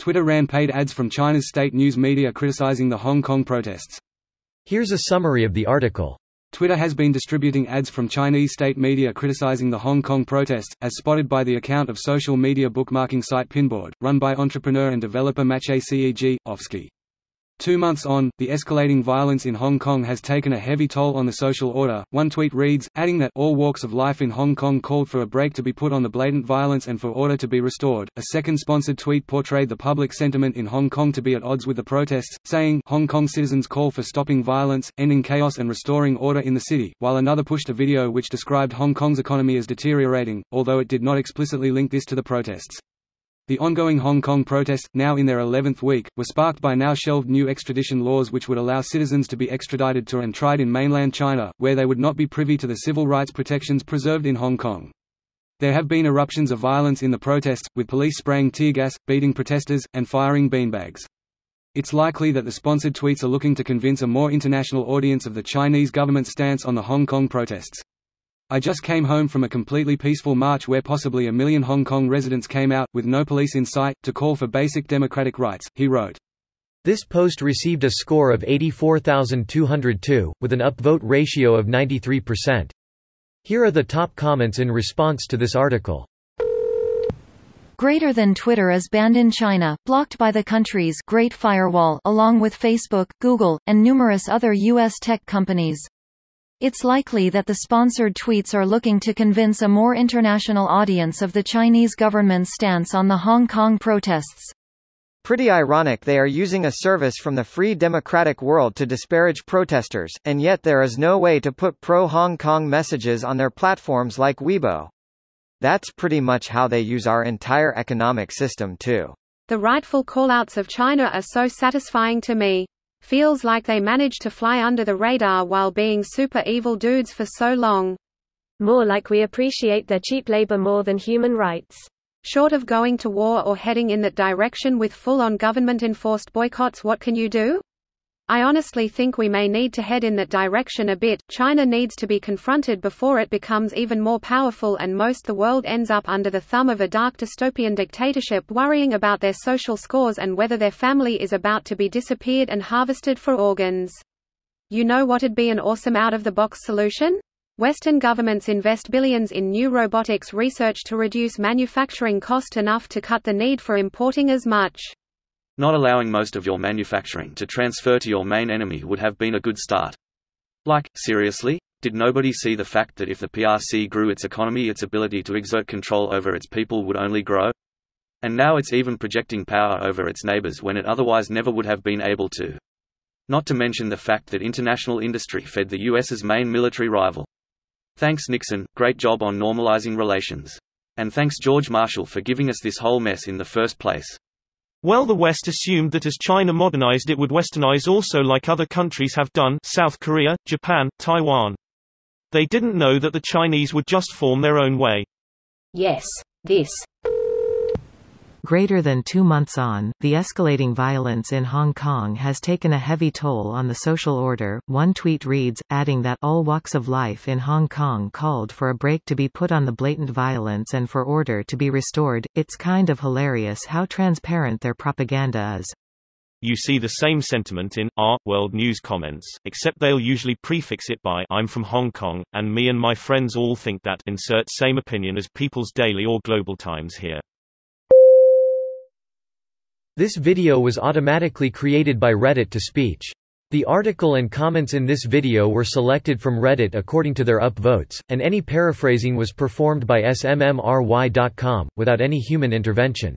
Twitter ran paid ads from China's state news media criticizing the Hong Kong protests. Here's a summary of the article. Twitter has been distributing ads from Chinese state media criticizing the Hong Kong protests, as spotted by the account of social media bookmarking site Pinboard, run by entrepreneur and developer Maciej Ovsky. 2 months on, the escalating violence in Hong Kong has taken a heavy toll on the social order. One tweet reads, adding that all walks of life in Hong Kong called for a break to be put on the blatant violence and for order to be restored. A second sponsored tweet portrayed the public sentiment in Hong Kong to be at odds with the protests, saying, Hong Kong citizens call for stopping violence, ending chaos and restoring order in the city, while another pushed a video which described Hong Kong's economy as deteriorating, although it did not explicitly link this to the protests. The ongoing Hong Kong protests, now in their 11th week, were sparked by now shelved new extradition laws which would allow citizens to be extradited to and tried in mainland China, where they would not be privy to the civil rights protections preserved in Hong Kong. There have been eruptions of violence in the protests, with police spraying tear gas, beating protesters, and firing beanbags. It's likely that the sponsored tweets are looking to convince a more international audience of the Chinese government's stance on the Hong Kong protests. I just came home from a completely peaceful march where possibly 1 million Hong Kong residents came out, with no police in sight, to call for basic democratic rights, he wrote. This post received a score of 84,202, with an upvote ratio of 93%. Here are the top comments in response to this article. Greater than Twitter is banned in China, blocked by the country's Great Firewall, along with Facebook, Google, and numerous other U.S. tech companies. It's likely that the sponsored tweets are looking to convince a more international audience of the Chinese government's stance on the Hong Kong protests. Pretty ironic they are using a service from the free democratic world to disparage protesters, and yet there is no way to put pro-Hong Kong messages on their platforms like Weibo. That's pretty much how they use our entire economic system too. The rightful callouts of China are so satisfying to me. Feels like they managed to fly under the radar while being super evil dudes for so long. More like we appreciate their cheap labor more than human rights. Short of going to war or heading in that direction with full-on government-enforced boycotts, what can you do? I honestly think we may need to head in that direction a bit. China needs to be confronted before it becomes even more powerful and most the world ends up under the thumb of a dark dystopian dictatorship worrying about their social scores and whether their family is about to be disappeared and harvested for organs. You know what'd be an awesome out-of-the-box solution? Western governments invest billions in new robotics research to reduce manufacturing cost enough to cut the need for importing as much. Not allowing most of your manufacturing to transfer to your main enemy would have been a good start. Like, seriously? Did nobody see the fact that if the PRC grew its economy, its ability to exert control over its people would only grow? And now it's even projecting power over its neighbors when it otherwise never would have been able to. Not to mention the fact that international industry fed the US's main military rival. Thanks Nixon, great job on normalizing relations. And thanks George Marshall for giving us this whole mess in the first place. Well, the West assumed that as China modernized it would westernize also, like other countries have done, South Korea, Japan, Taiwan. They didn't know that the Chinese would just form their own way. Yes, this. Greater than 2 months on, the escalating violence in Hong Kong has taken a heavy toll on the social order. One tweet reads, adding that all walks of life in Hong Kong called for a break to be put on the blatant violence and for order to be restored. It's kind of hilarious how transparent their propaganda is. You see the same sentiment in our World News comments, except they'll usually prefix it by I'm from Hong Kong, and me and my friends all think that. Insert same opinion as People's Daily or Global Times here. This video was automatically created by Reddit to speech. The article and comments in this video were selected from Reddit according to their upvotes, and any paraphrasing was performed by smmry.com, without any human intervention.